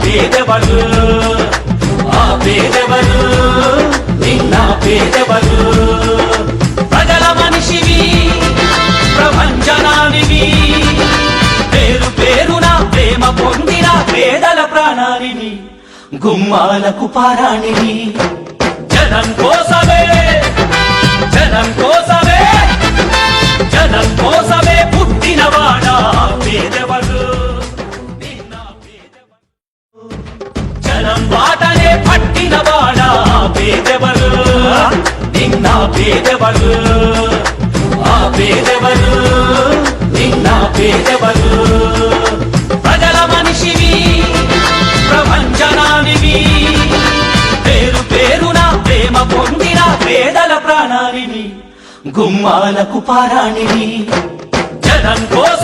పేదెవరు ఆ పేదెవరు నిన్న పేదెవరు ప్రజల మనిషివి ప్రపంచనానివి పేరు పేరున ప్రేమ పొందిన పేదల ప్రాణానివి గుమ్మాలకు పారాణివి జనం కోసమే జనం కోసమే జనం కోసమే పుట్టినవాడా పేదెవరు జనం బాటనే పట్టినవాడా పేదెవరు నిన్న పేదెవరు ఆ పేదెవరు నిన్న పేదెవరు ప్రజల మనిషివి ప్రపంచనానివి పేరు పేరున ప్రేమ పొందిన పేదల ప్రాణానివి గుమ్మాలకు పారాణివి జనం కోసం